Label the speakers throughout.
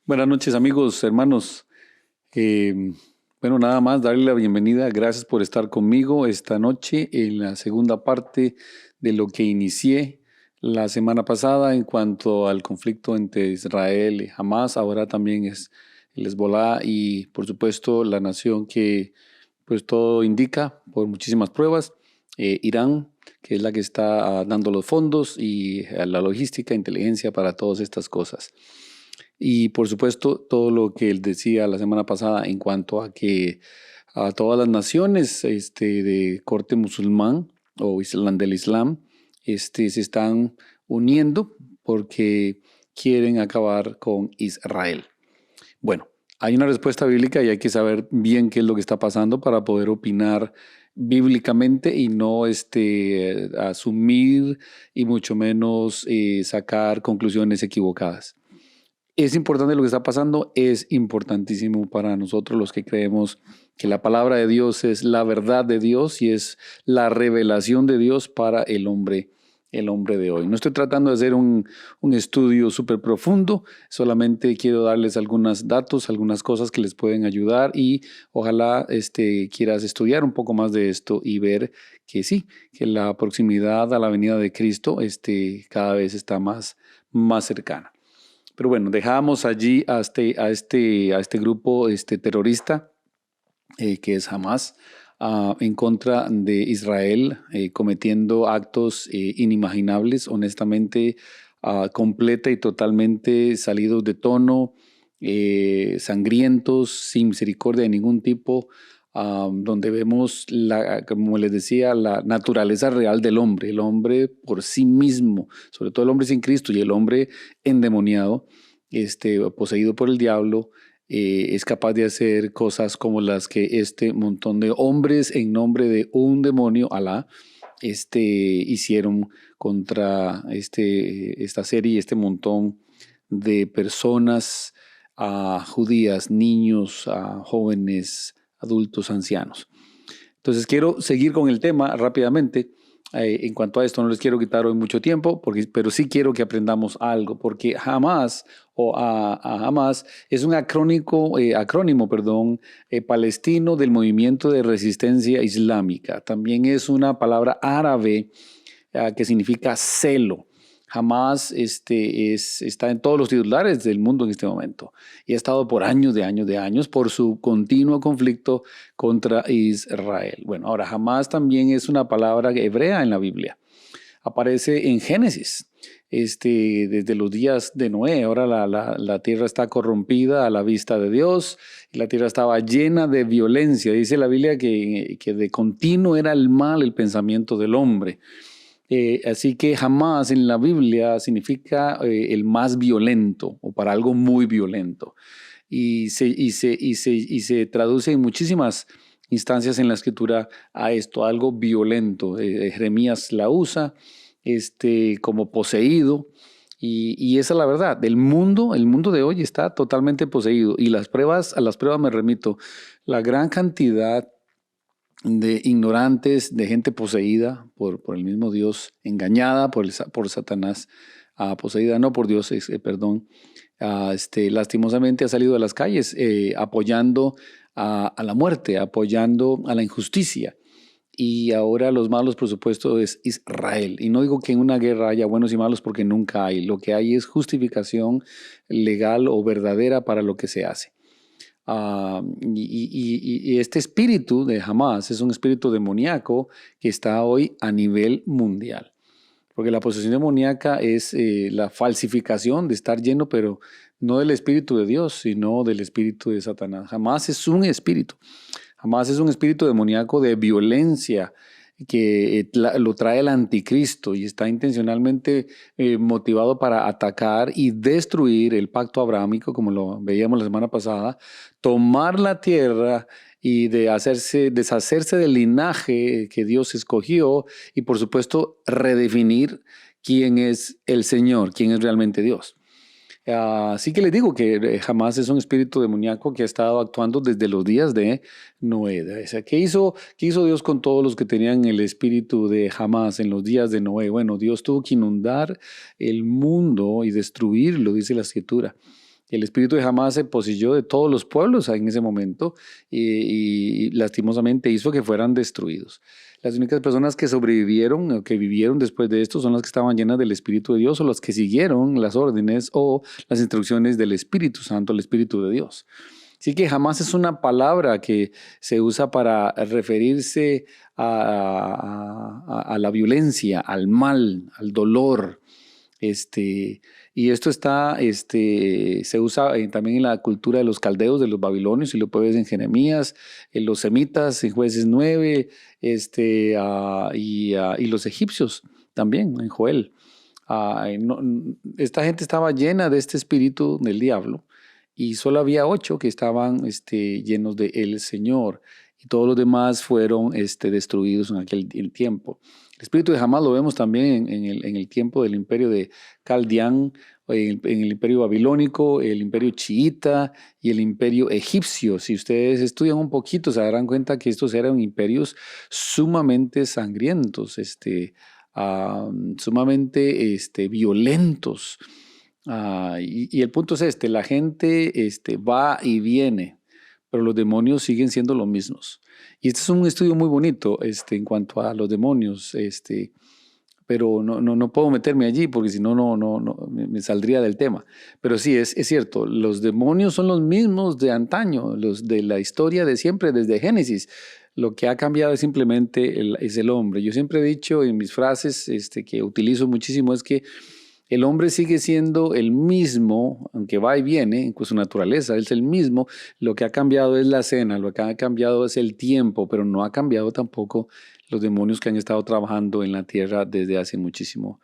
Speaker 1: Buenas noches amigos, hermanos. Eh, Nada más darle la bienvenida. Gracias por estar conmigo esta noche en la segunda parte de lo que inicié la semana pasada en cuanto al conflicto entre Israel y Hamas. Ahora también es el Hezbolá y por supuesto la nación que pues todo indica por muchísimas pruebas, Irán, que es la que está dando los fondos y la logística, inteligencia para todas estas cosas. Y por supuesto, todo lo que él decía la semana pasada en cuanto a que a todas las naciones de corte musulmán o del Islam se están uniendo porque quieren acabar con Israel. Bueno, hay una respuesta bíblica y hay que saber bien qué es lo que está pasando para poder opinar bíblicamente y no asumir y mucho menos sacar conclusiones equivocadas. Es importante lo que está pasando, es importantísimo para nosotros los que creemos que la palabra de Dios es la verdad de Dios y es la revelación de Dios para el hombre de hoy. No estoy tratando de hacer un estudio súper profundo, solamente quiero darles algunos datos, algunas cosas que les pueden ayudar y ojalá quieras estudiar un poco más de esto y ver que sí, que la proximidad a la venida de Cristo cada vez está más cercana. Pero bueno, dejamos allí a este grupo terrorista que es Hamas en contra de Israel, cometiendo actos inimaginables, honestamente, completa y totalmente salidos de tono, sangrientos, sin misericordia de ningún tipo, donde vemos, como les decía, la naturaleza real del hombre, el hombre por sí mismo, sobre todo el hombre sin Cristo y el hombre endemoniado, poseído por el diablo, es capaz de hacer cosas como las que este montón de hombres en nombre de un demonio, Alá, hicieron contra esta serie, este montón de personas judías, niños, jóvenes, adultos, ancianos. Entonces quiero seguir con el tema rápidamente. En cuanto a esto, no les quiero quitar hoy mucho tiempo, pero sí quiero que aprendamos algo, porque Hamas Hamas es un acrónimo palestino del movimiento de resistencia islámica. También es una palabra árabe que significa celo. Hamas está en todos los titulares del mundo en este momento y ha estado por años de años por su continuo conflicto contra Israel. Bueno, ahora Hamas también es una palabra hebrea en la Biblia. Aparece en Génesis, desde los días de Noé. Ahora la tierra está corrompida a la vista de Dios y la tierra estaba llena de violencia. Dice la Biblia que de continuo era el mal el pensamiento del hombre. Así que Hamas en la Biblia significa el más violento o para algo muy violento. Y se traduce en muchísimas instancias en la escritura a esto, algo violento. Jeremías la usa como poseído. Y esa es la verdad. El mundo de hoy está totalmente poseído. Y a las pruebas me remito. La gran cantidad de ignorantes, de gente poseída por el mismo Dios, engañada por Satanás, poseída no por Dios, perdón, lastimosamente ha salido de las calles apoyando a la muerte, apoyando a la injusticia. Y ahora los malos, por supuesto, es Israel. Y no digo que en una guerra haya buenos y malos porque nunca hay. Lo que hay es justificación legal o verdadera para lo que se hace. Y este espíritu de Hamas es un espíritu demoníaco que está hoy a nivel mundial. Porque la posesión demoníaca es la falsificación de estar lleno, pero no del espíritu de Dios, sino del espíritu de Satanás. Hamas es un espíritu. Hamas es un espíritu demoníaco de violencia que lo trae el anticristo y está intencionalmente motivado para atacar y destruir el pacto abrahámico, como lo veíamos la semana pasada, tomar la tierra y deshacerse del linaje que Dios escogió y por supuesto redefinir quién es el Señor, quién es realmente Dios. Así que les digo que Hamas es un espíritu demoníaco que ha estado actuando desde los días de Noé. O sea, ¿qué hizo Dios con todos los que tenían el espíritu de Hamas en los días de Noé? Bueno, Dios tuvo que inundar el mundo y destruirlo, dice la Escritura. El espíritu de Hamás se poseyó de todos los pueblos en ese momento y lastimosamente hizo que fueran destruidos. Las únicas personas que sobrevivieron o que vivieron después de esto son las que estaban llenas del Espíritu de Dios o las que siguieron las órdenes o las instrucciones del Espíritu Santo, el Espíritu de Dios. Así que Hamás es una palabra que se usa para referirse a la violencia, al mal, al dolor. Y esto se usa también en la cultura de los caldeos, de los babilonios, y lo puedes ver en Jeremías, en los semitas, en Jueces 9, y los egipcios también, en Joel. Esta gente estaba llena de este espíritu del diablo y solo había 8 que estaban llenos de el Señor y todos los demás fueron destruidos en aquel tiempo. El espíritu de Hamás lo vemos también en el tiempo del imperio de Caldeán, en el imperio babilónico, el imperio chiita y el imperio egipcio. Si ustedes estudian un poquito se darán cuenta que estos eran imperios sumamente sangrientos, sumamente violentos. Y el punto es la gente va y viene, pero los demonios siguen siendo los mismos. Y este es un estudio muy bonito en cuanto a los demonios, pero no puedo meterme allí porque si no, me saldría del tema. Pero sí, es cierto, los demonios son los mismos de antaño, los de la historia de siempre, desde Génesis. Lo que ha cambiado es simplemente es el hombre. Yo siempre he dicho en mis frases que utilizo muchísimo es que el hombre sigue siendo el mismo, aunque va y viene, con su naturaleza, es el mismo. Lo que ha cambiado es la escena, lo que ha cambiado es el tiempo, pero no ha cambiado tampoco los demonios que han estado trabajando en la tierra desde hace muchísimo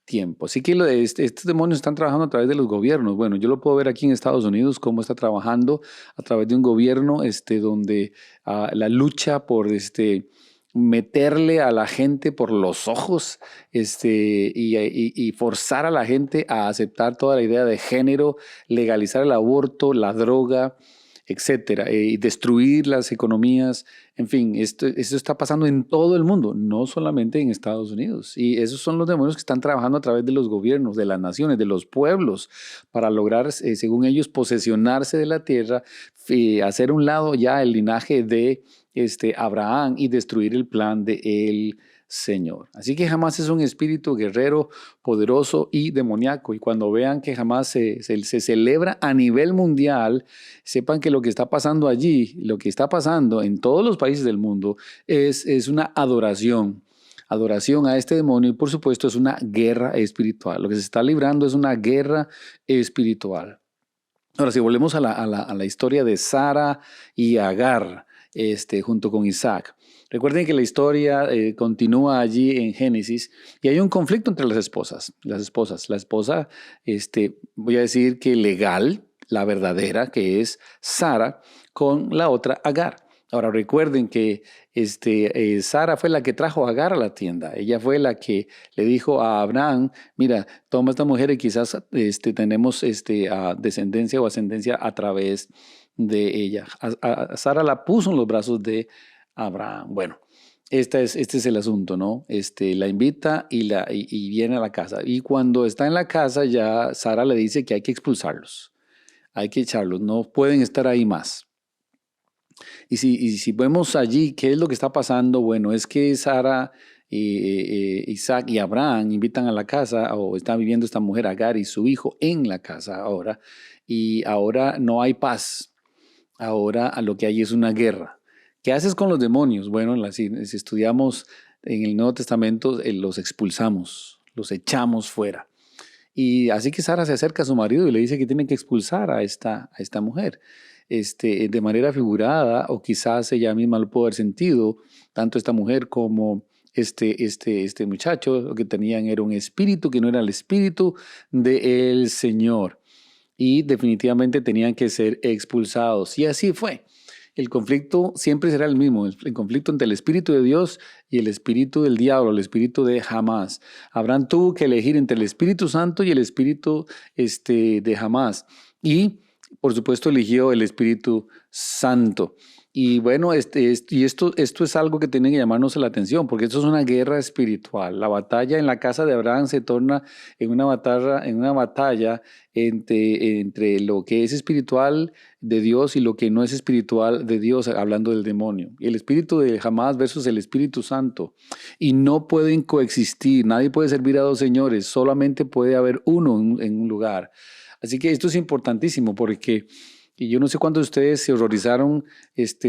Speaker 1: tiempo. Así que estos demonios están trabajando a través de los gobiernos. Bueno, yo lo puedo ver aquí en Estados Unidos, cómo está trabajando a través de un gobierno donde la lucha por meterle a la gente por los ojos y forzar a la gente a aceptar toda la idea de género, legalizar el aborto, la droga, etcétera, y destruir las economías. En fin, esto está pasando en todo el mundo, no solamente en Estados Unidos. Y esos son los demonios que están trabajando a través de los gobiernos, de las naciones, de los pueblos, para lograr, según ellos, posesionarse de la tierra, hacer a un lado ya el linaje de Abraham y destruir el plan de el Señor. Así que Hamás es un espíritu guerrero, poderoso y demoníaco. Y cuando vean que Hamás se celebra a nivel mundial, sepan que lo que está pasando allí, lo que está pasando en todos los países del mundo, es una adoración a este demonio y por supuesto es una guerra espiritual. Lo que se está librando es una guerra espiritual. Ahora, si volvemos a la historia de Sara y Agar, junto con Isaac. Recuerden que la historia continúa allí en Génesis y hay un conflicto entre las esposas. La esposa, voy a decir que legal, la verdadera, que es Sara, con la otra Agar. Ahora recuerden que Sara fue la que trajo a Agar a la tienda. Ella fue la que le dijo a Abraham, mira, toma esta mujer y quizás tenemos descendencia o ascendencia a través de ella. A Sara la puso en los brazos de Abraham. Bueno, este es el asunto, ¿no? La invita y viene a la casa. Y cuando está en la casa ya Sara le dice que hay que expulsarlos. Hay que echarlos, no pueden estar ahí más. Y si vemos allí qué es lo que está pasando, bueno, es que Sara, Isaac y Abraham invitan a la casa, o está viviendo esta mujer Agar y su hijo en la casa ahora, y ahora no hay paz. Ahora a lo que hay es una guerra. ¿Qué haces con los demonios? Bueno, si estudiamos en el Nuevo Testamento, los expulsamos, los echamos fuera. Y así que Sara se acerca a su marido y le dice que tiene que expulsar a esta mujer. De manera figurada, o quizás ella misma lo pudo haber sentido, tanto esta mujer como este muchacho, lo que tenían era un espíritu que no era el espíritu del Señor. Y definitivamente tenían que ser expulsados. Y así fue. El conflicto siempre será el mismo, el conflicto entre el Espíritu de Dios y el Espíritu del diablo, el Espíritu de Hamás. Abraham tuvo que elegir entre el Espíritu Santo y el Espíritu de Hamás. Y, por supuesto, eligió el Espíritu Santo. Y bueno, esto es algo que tiene que llamarnos la atención, porque esto es una guerra espiritual. La batalla en la casa de Abraham se torna en una batalla entre lo que es espiritual de Dios y lo que no es espiritual de Dios, hablando del demonio. El espíritu de Hamás versus el Espíritu Santo. Y no pueden coexistir, nadie puede servir a dos señores, solamente puede haber uno en un lugar. Así que esto es importantísimo porque... Y yo no sé cuántos de ustedes se horrorizaron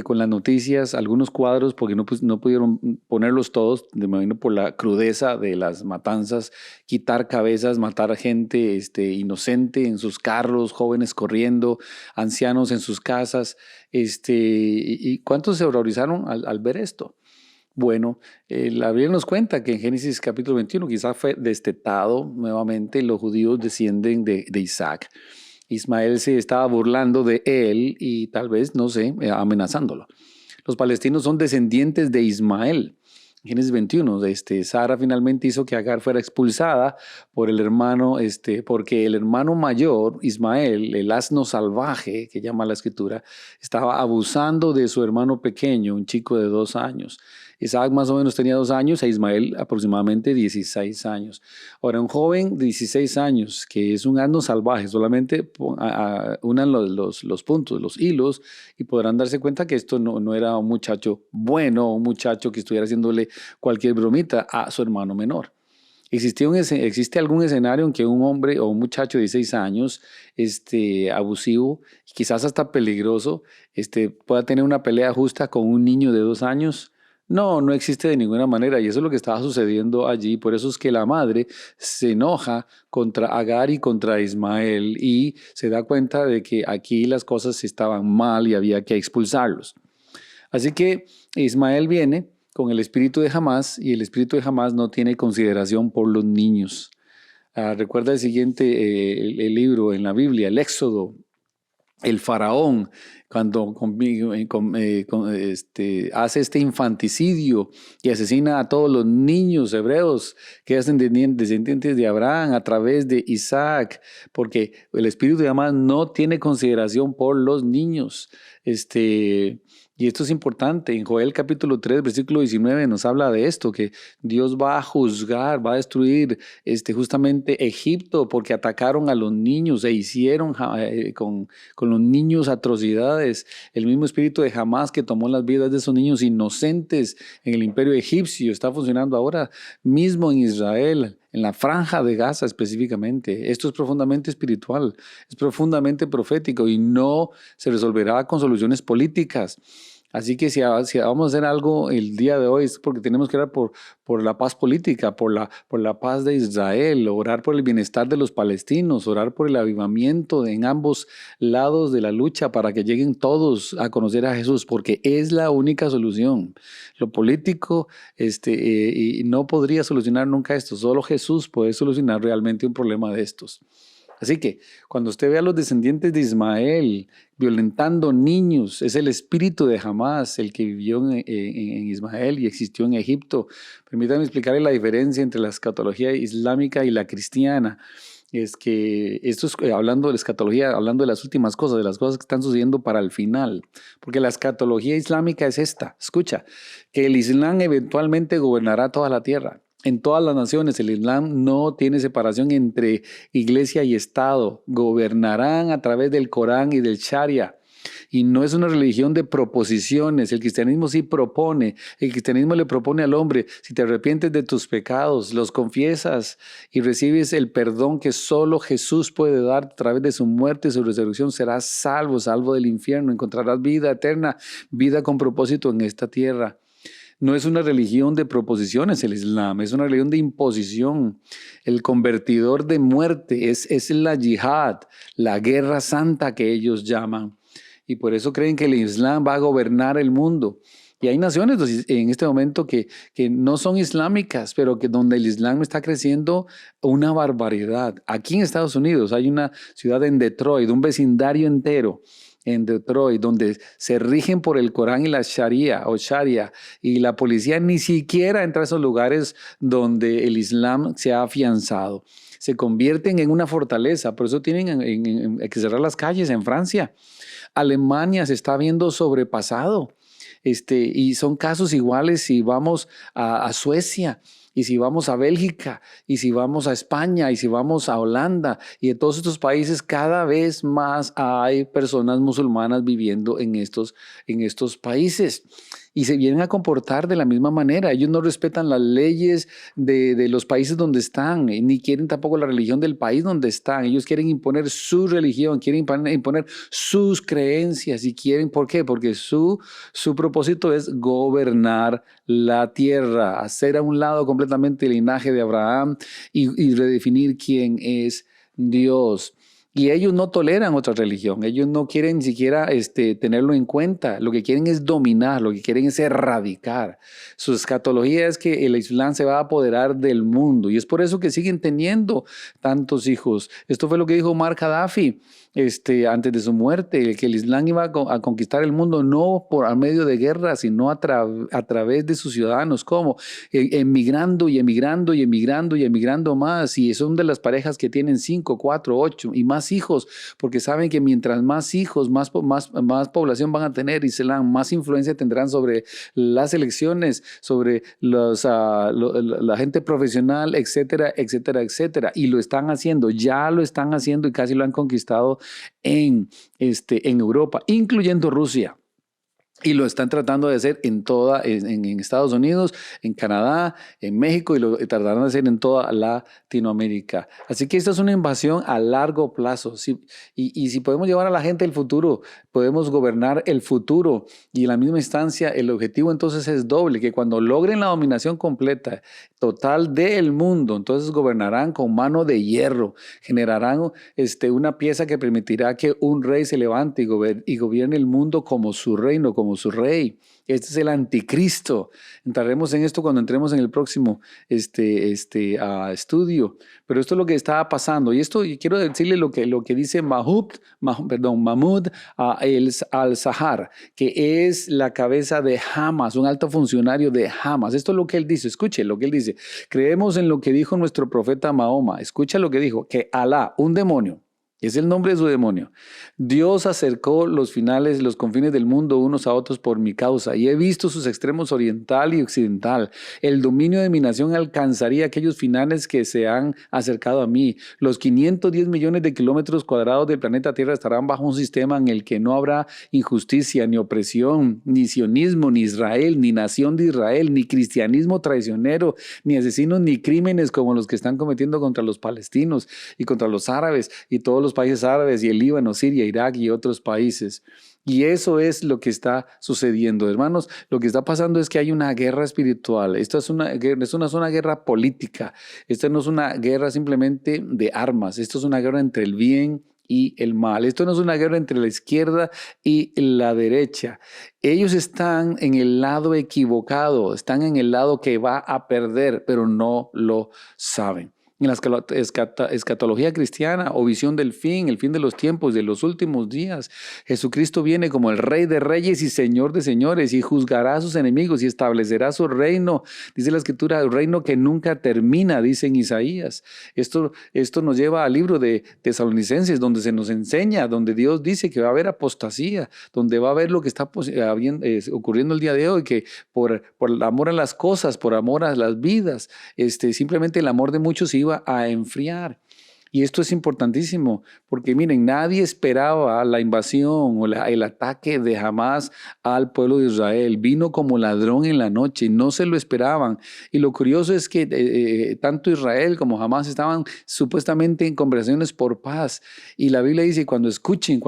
Speaker 1: con las noticias, algunos cuadros, porque no pudieron ponerlos todos, me imagino por la crudeza de las matanzas, quitar cabezas, matar a gente inocente en sus carros, jóvenes corriendo, ancianos en sus casas. ¿Y cuántos se horrorizaron al ver esto? Bueno, la Biblia nos cuenta que en Génesis capítulo 21 quizás fue destetado nuevamente, los judíos descienden de Isaac. Ismael se estaba burlando de él y tal vez, no sé, amenazándolo. Los palestinos son descendientes de Ismael. Génesis 21, Sara finalmente hizo que Agar fuera expulsada por el hermano, porque el hermano mayor, Ismael, el asno salvaje, que llama la escritura, estaba abusando de su hermano pequeño, un chico de 2 años. Isaac más o menos tenía 2 años e Ismael aproximadamente 16 años. Ahora, un joven de 16 años que es un asno salvaje, solamente unan los puntos, los hilos, y podrán darse cuenta que esto no era un muchacho bueno, un muchacho que estuviera haciéndole cualquier bromita a su hermano menor. ¿Existe algún escenario en que un hombre o un muchacho de 16 años abusivo, quizás hasta peligroso, pueda tener una pelea justa con un niño de 2 años? No existe de ninguna manera y eso es lo que estaba sucediendo allí. Por eso es que la madre se enoja contra Agar y contra Ismael y se da cuenta de que aquí las cosas estaban mal y había que expulsarlos. Así que Ismael viene con el espíritu de Hamás y el espíritu de Hamás no tiene consideración por los niños. Recuerda el siguiente el libro en la Biblia, el Éxodo. El faraón, cuando hace este infanticidio y asesina a todos los niños hebreos que hacen descendientes de Abraham a través de Isaac, porque el espíritu de Hamás no tiene consideración por los niños. Y esto es importante. En Joel capítulo 3, versículo 19 nos habla de esto, que Dios va a juzgar, va a destruir justamente Egipto porque atacaron a los niños e hicieron con los niños atrocidades. El mismo espíritu de Hamás que tomó las vidas de esos niños inocentes en el imperio egipcio está funcionando ahora mismo en Israel, en la franja de Gaza específicamente. Esto es profundamente espiritual, es profundamente profético y no se resolverá con soluciones políticas. Así que si vamos a hacer algo el día de hoy es porque tenemos que orar por la paz política, por la paz de Israel, orar por el bienestar de los palestinos, orar por el avivamiento en ambos lados de la lucha para que lleguen todos a conocer a Jesús, porque es la única solución. Lo político y no podría solucionar nunca esto, solo Jesús puede solucionar realmente un problema de estos. Así que cuando usted ve a los descendientes de Ismael violentando niños, es el espíritu de Hamás el que vivió en Ismael y existió en Egipto. Permítanme explicarle la diferencia entre la escatología islámica y la cristiana. Es que esto es hablando de la escatología, hablando de las últimas cosas, de las cosas que están sucediendo para el final. Porque la escatología islámica es esta, escucha, que el Islam eventualmente gobernará toda la tierra. En todas las naciones el Islam no tiene separación entre iglesia y Estado. Gobernarán a través del Corán y del Sharia. Y no es una religión de proposiciones. El cristianismo sí propone. El cristianismo le propone al hombre, si te arrepientes de tus pecados, los confiesas y recibes el perdón que solo Jesús puede dar a través de su muerte y su resurrección, serás salvo del infierno. Encontrarás vida eterna, vida con propósito en esta tierra. No es una religión de proposiciones el Islam, es una religión de imposición. El convertidor de muerte es la yihad, la guerra santa que ellos llaman. Y por eso creen que el Islam va a gobernar el mundo. Y hay naciones en este momento que no son islámicas, pero que donde el Islam está creciendo una barbaridad. Aquí en Estados Unidos hay una ciudad en Detroit, un vecindario entero en Detroit, donde se rigen por el Corán y la Sharia y la policía ni siquiera entra a esos lugares donde el Islam se ha afianzado. se convierten en una fortaleza. Por eso tienen que cerrar las calles en Francia. Alemania se está viendo sobrepasado. Y son casos iguales si vamos a Suecia, y si vamos a Bélgica, y si vamos a España, y si vamos a Holanda, y en todos estos países cada vez más hay personas musulmanas viviendo en estos países. Y se vienen a comportar de la misma manera. Ellos no respetan las leyes de los países donde están, ni quieren tampoco la religión del país donde están. Ellos quieren imponer su religión, quieren imponer sus creencias. ¿Y quieren por qué? Porque su propósito es gobernar la tierra, hacer a un lado completamente el linaje de Abraham y redefinir quién es Dios. Y ellos no toleran otra religión, ellos no quieren ni siquiera tenerlo en cuenta, lo que quieren es dominar, lo que quieren es erradicar. Su escatología es que el Islam se va a apoderar del mundo y es por eso que siguen teniendo tantos hijos. Esto fue lo que dijo Omar Gaddafi antes de su muerte, que el Islam iba a conquistar el mundo no por medio de guerra, sino a través de sus ciudadanos. ¿Cómo? Emigrando y emigrando y emigrando y emigrando más. Y son de las parejas que tienen 5, 4, 8 y más hijos, porque saben que mientras más hijos, más población van a tener Islam, más influencia tendrán sobre las elecciones, sobre la gente profesional, etcétera, etcétera, etcétera. Y lo están haciendo, ya lo están haciendo y casi lo han conquistado en Europa, incluyendo Rusia. Y lo están tratando de hacer en Estados Unidos, en Canadá, en México y lo tratarán de hacer en toda Latinoamérica. Así que esta es una invasión a largo plazo. Y si podemos llevar a la gente al futuro, podemos gobernar el futuro. Y en la misma instancia, el objetivo entonces es doble, que cuando logren la dominación completa, total del mundo, entonces gobernarán con mano de hierro, generarán una pieza que permitirá que un rey se levante y gobierne el mundo como su reino, como su rey. Este es el anticristo. Entraremos en esto cuando entremos en el próximo estudio. Pero esto es lo que estaba pasando. Y quiero decirle lo que dice Mahmoud al-Zahar, que es la cabeza de Hamas, un alto funcionario de Hamas. Esto es lo que él dice. Escuche lo que él dice. Creemos en lo que dijo nuestro profeta Mahoma. Escucha lo que dijo, que Alá, un demonio, es el nombre de su demonio. Dios acercó los confines del mundo unos a otros por mi causa, y he visto sus extremos oriental y occidental. El dominio de mi nación alcanzaría aquellos finales que se han acercado a mí. Los 510 millones de kilómetros cuadrados del planeta Tierra estarán bajo un sistema en el que no habrá injusticia, ni opresión, ni sionismo, ni Israel, ni nación de Israel, ni cristianismo traicionero, ni asesinos, ni crímenes como los que están cometiendo contra los palestinos y contra los árabes y todos los países árabes y el Líbano, Siria, Irak y otros países. Y eso es lo que está sucediendo, hermanos. Lo que está pasando es que hay una guerra espiritual. Esto es una guerra política. Esta no es una guerra simplemente de armas. Esto es una guerra entre el bien y el mal. Esto no es una guerra entre la izquierda y la derecha. Ellos están en el lado equivocado, están en el lado que va a perder, pero no lo saben. En la escatología cristiana o visión del fin, el fin de los tiempos, de los últimos días, Jesucristo viene como el Rey de Reyes y Señor de Señores y juzgará a sus enemigos y establecerá su reino. Dice la Escritura, el reino que nunca termina, dice en Isaías. Esto nos lleva al libro de Tesalonicenses, donde se nos enseña, donde Dios dice que va a haber apostasía, donde va a haber lo que está ocurriendo el día de hoy, que por el amor a las cosas, por amor a las vidas, simplemente el amor de muchos se iba a enfriar. Y esto es importantísimo, porque miren, nadie esperaba la invasión o el ataque de Hamás al pueblo de Israel. Vino como ladrón en la noche, no se lo esperaban. Y lo curioso es que tanto Israel como Hamás estaban supuestamente en conversaciones por paz. Y la Biblia dice, cuando escuchen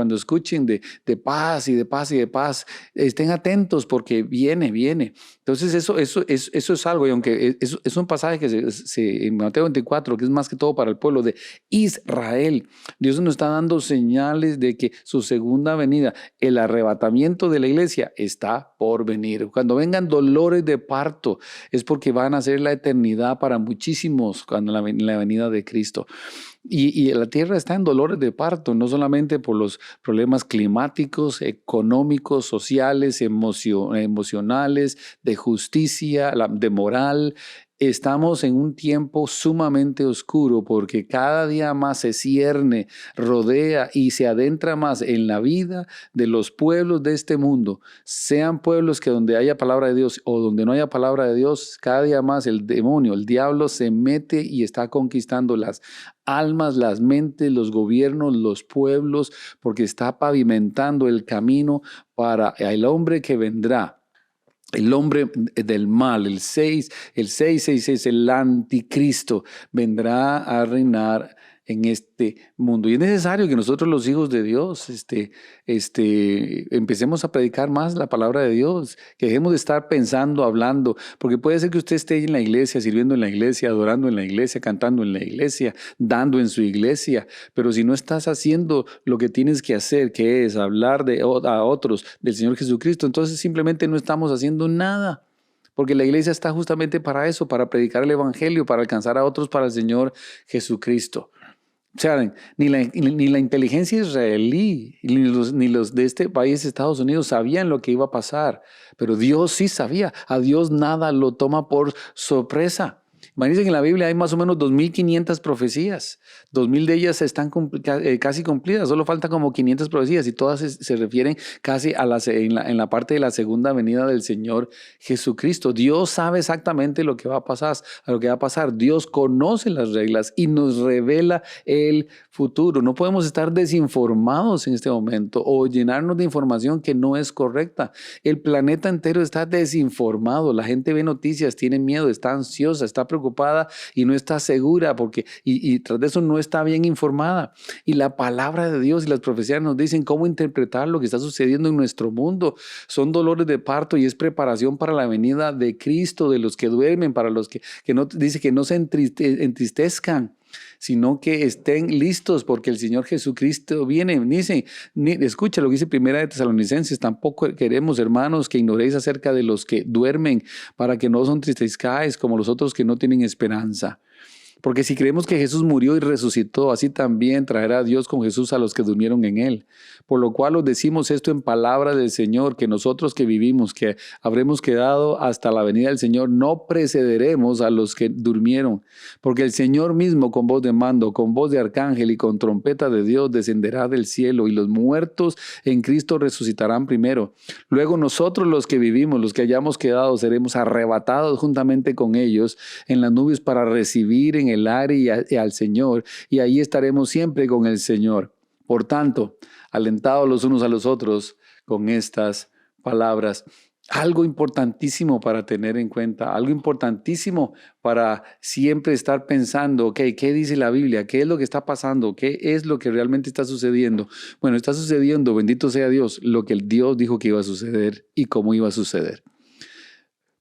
Speaker 1: de paz y de paz y de paz, estén atentos porque viene. Entonces eso es algo, y aunque es un pasaje que en Mateo 24, que es más que todo para el pueblo de Israel. Dios nos está dando señales de que su segunda venida, el arrebatamiento de la iglesia, está por venir. Cuando vengan dolores de parto, es porque van a ser la eternidad para muchísimos cuando la venida de Cristo. Y la tierra está en dolores de parto, no solamente por los problemas climáticos, económicos, sociales, emocionales, de justicia, de moral, Estamos en un tiempo sumamente oscuro porque cada día más se cierne, rodea y se adentra más en la vida de los pueblos de este mundo. Sean pueblos que donde haya palabra de Dios o donde no haya palabra de Dios, cada día más el demonio, el diablo se mete y está conquistando las almas, las mentes, los gobiernos, los pueblos, porque está pavimentando el camino para el hombre que vendrá. El hombre del mal, el 666, el anticristo, vendrá a reinar en este mundo. Y es necesario que nosotros los hijos de Dios empecemos a predicar más la palabra de Dios, que dejemos de estar pensando, hablando, porque puede ser que usted esté en la iglesia, sirviendo en la iglesia, adorando en la iglesia, cantando en la iglesia, dando en su iglesia, pero si no estás haciendo lo que tienes que hacer, que es hablar a otros del Señor Jesucristo, entonces simplemente no estamos haciendo nada. Porque la iglesia está justamente para eso, para predicar el evangelio, para alcanzar a otros para el Señor Jesucristo. O sea, ni la inteligencia israelí, ni los de este país, Estados Unidos, sabían lo que iba a pasar. Pero Dios sí sabía. A Dios nada lo toma por sorpresa. Imagínense que en la Biblia hay más o menos 2.500 profecías. 2.000 de ellas están casi cumplidas. Solo faltan como 500 profecías y todas se refieren casi en la parte de la segunda venida del Señor Jesucristo. Dios sabe exactamente lo que va a pasar. Dios conoce las reglas y nos revela el futuro. No podemos estar desinformados en este momento o llenarnos de información que no es correcta. El planeta entero está desinformado. La gente ve noticias, tiene miedo, está ansiosa, está preocupada y no está segura y tras de eso no está bien informada. Y la palabra de Dios y las profecías nos dicen cómo interpretar lo que está sucediendo en nuestro mundo. Son dolores de parto y es preparación para la venida de Cristo, de los que duermen, para los que no, dice que no se entristezcan, sino que estén listos porque el Señor Jesucristo viene. Escucha lo que dice Primera de Tesalonicenses: tampoco queremos, hermanos, que ignoréis acerca de los que duermen, para que no os entristezcáis como los otros que no tienen esperanza. Porque si creemos que Jesús murió y resucitó, así también traerá Dios con Jesús a los que durmieron en él. Por lo cual os decimos esto en palabra del Señor, que nosotros que vivimos, que habremos quedado hasta la venida del Señor, no precederemos a los que durmieron. Porque el Señor mismo, con voz de mando, con voz de arcángel y con trompeta de Dios, descenderá del cielo, y los muertos en Cristo resucitarán primero. Luego nosotros los que vivimos, los que hayamos quedado, seremos arrebatados juntamente con ellos en las nubes para recibir en el aire y al Señor, y ahí estaremos siempre con el Señor. Por tanto, alentados los unos a los otros con estas palabras. Algo importantísimo para tener en cuenta, algo importantísimo para siempre estar pensando, ok, ¿qué dice la Biblia? ¿Qué es lo que está pasando? ¿Qué es lo que realmente está sucediendo? Bueno, está sucediendo, bendito sea Dios, lo que el Dios dijo que iba a suceder y cómo iba a suceder.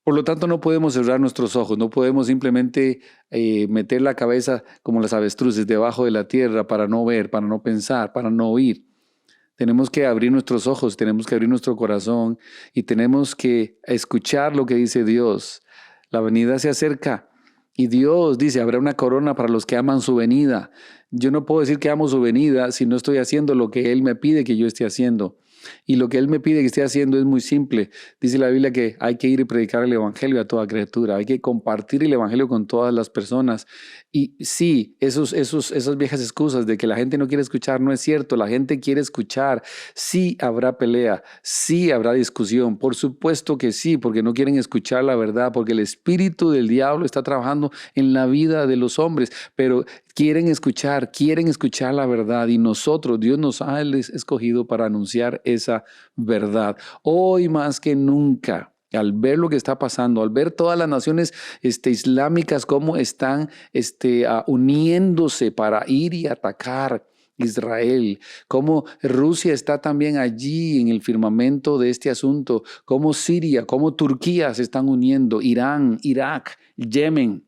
Speaker 1: Por lo tanto, no podemos cerrar nuestros ojos, no podemos simplemente meter la cabeza como las avestruces debajo de la tierra para no ver, para no pensar, para no oír. Tenemos que abrir nuestros ojos, tenemos que abrir nuestro corazón y tenemos que escuchar lo que dice Dios. La venida se acerca y Dios dice, habrá una corona para los que aman su venida. Yo no puedo decir que amo su venida si no estoy haciendo lo que Él me pide que yo esté haciendo. Y lo que Él me pide que esté haciendo es muy simple. Dice la Biblia que hay que ir y predicar el evangelio a toda criatura. Hay que compartir el evangelio con todas las personas. Y sí, esas viejas excusas de que la gente no quiere escuchar no es cierto. La gente quiere escuchar. Sí habrá pelea, sí habrá discusión. Por supuesto que sí, porque no quieren escuchar la verdad, porque el espíritu del diablo está trabajando en la vida de los hombres. Pero quieren escuchar la verdad, y nosotros, Dios nos ha escogido para anunciar esa verdad. Hoy más que nunca, al ver lo que está pasando, al ver todas las naciones islámicas cómo están uniéndose para ir y atacar Israel, cómo Rusia está también allí en el firmamento de este asunto, cómo Siria, cómo Turquía se están uniendo, Irán, Irak, Yemen.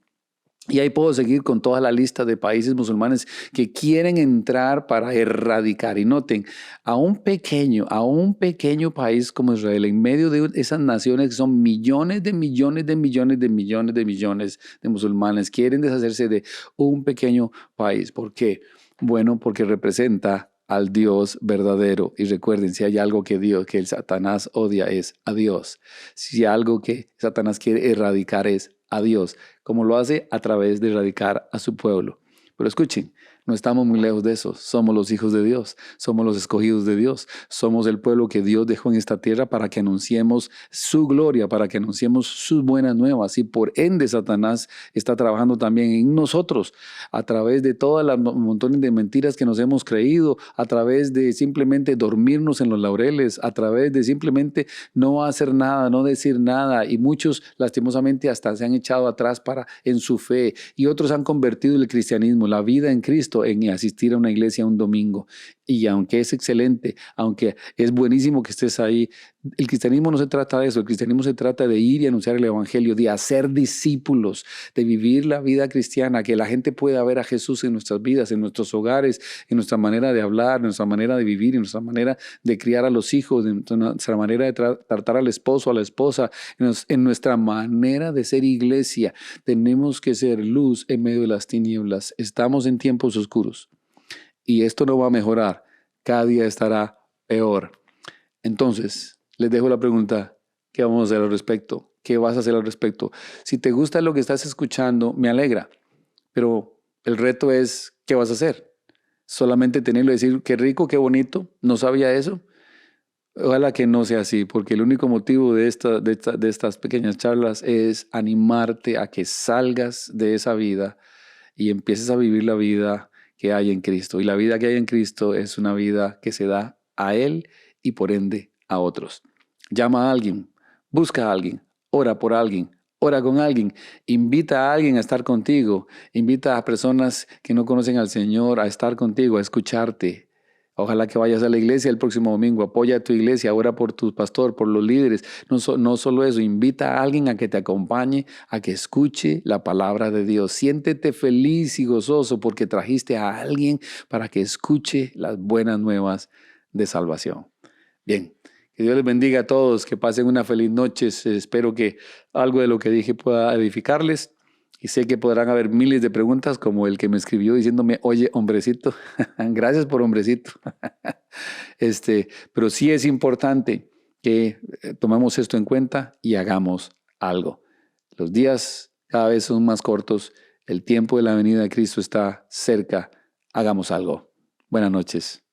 Speaker 1: Y ahí puedo seguir con toda la lista de países musulmanes que quieren entrar para erradicar. Y noten, a un pequeño país como Israel, en medio de esas naciones que son millones de millones de millones de millones de millones de musulmanes, quieren deshacerse de un pequeño país. ¿Por qué? Bueno, porque representa al Dios verdadero. Y recuerden, si hay algo que el Satanás odia, es a Dios. Si hay algo que Satanás quiere erradicar, es a Dios, como lo hace a través de erradicar a su pueblo. Pero escuchen, no estamos muy lejos de eso. Somos los hijos de Dios, somos los escogidos de Dios, somos el pueblo que Dios dejó en esta tierra para que anunciemos su gloria, para que anunciemos sus buenas nuevas. Y por ende Satanás está trabajando también en nosotros a través de todas las montones de mentiras que nos hemos creído, a través de simplemente dormirnos en los laureles, a través de simplemente no hacer nada, no decir nada. Y muchos lastimosamente hasta se han echado atrás en su fe, y otros han convertido el cristianismo, la vida en Cristo, en asistir a una iglesia un domingo. Y aunque es excelente, aunque es buenísimo que estés ahí, el cristianismo no se trata de eso. El cristianismo se trata de ir y anunciar el evangelio, de hacer discípulos, de vivir la vida cristiana, que la gente pueda ver a Jesús en nuestras vidas, en nuestros hogares, en nuestra manera de hablar, en nuestra manera de vivir, en nuestra manera de criar a los hijos, en nuestra manera de tratar al esposo, a la esposa, en nuestra manera de ser iglesia. Tenemos que ser luz en medio de las tinieblas. Estamos en tiempos oscuros y esto no va a mejorar. Cada día estará peor. Entonces, les dejo la pregunta: ¿qué vamos a hacer al respecto? ¿Qué vas a hacer al respecto? Si te gusta lo que estás escuchando, me alegra, pero el reto es: ¿qué vas a hacer? Solamente tenerlo y decir, qué rico, qué bonito, no sabía eso. Ojalá que no sea así, porque el único motivo de estas pequeñas charlas es animarte a que salgas de esa vida y empieces a vivir la vida que hay en Cristo. Y la vida que hay en Cristo es una vida que se da a Él y por ende a otros. Llama a alguien, busca a alguien, ora por alguien, ora con alguien, invita a alguien a estar contigo, invita a personas que no conocen al Señor a estar contigo, a escucharte. Ojalá que vayas a la iglesia el próximo domingo, apoya a tu iglesia, ora por tu pastor, por los líderes. No solo eso, invita a alguien a que te acompañe, a que escuche la palabra de Dios. Siéntete feliz y gozoso porque trajiste a alguien para que escuche las buenas nuevas de salvación. Bien, que Dios les bendiga a todos, que pasen una feliz noche. Espero que algo de lo que dije pueda edificarles. Y sé que podrán haber miles de preguntas, como el que me escribió diciéndome, oye, hombrecito, gracias por hombrecito. Pero sí es importante que tomemos esto en cuenta y hagamos algo. Los días cada vez son más cortos, el tiempo de la venida de Cristo está cerca, hagamos algo. Buenas noches.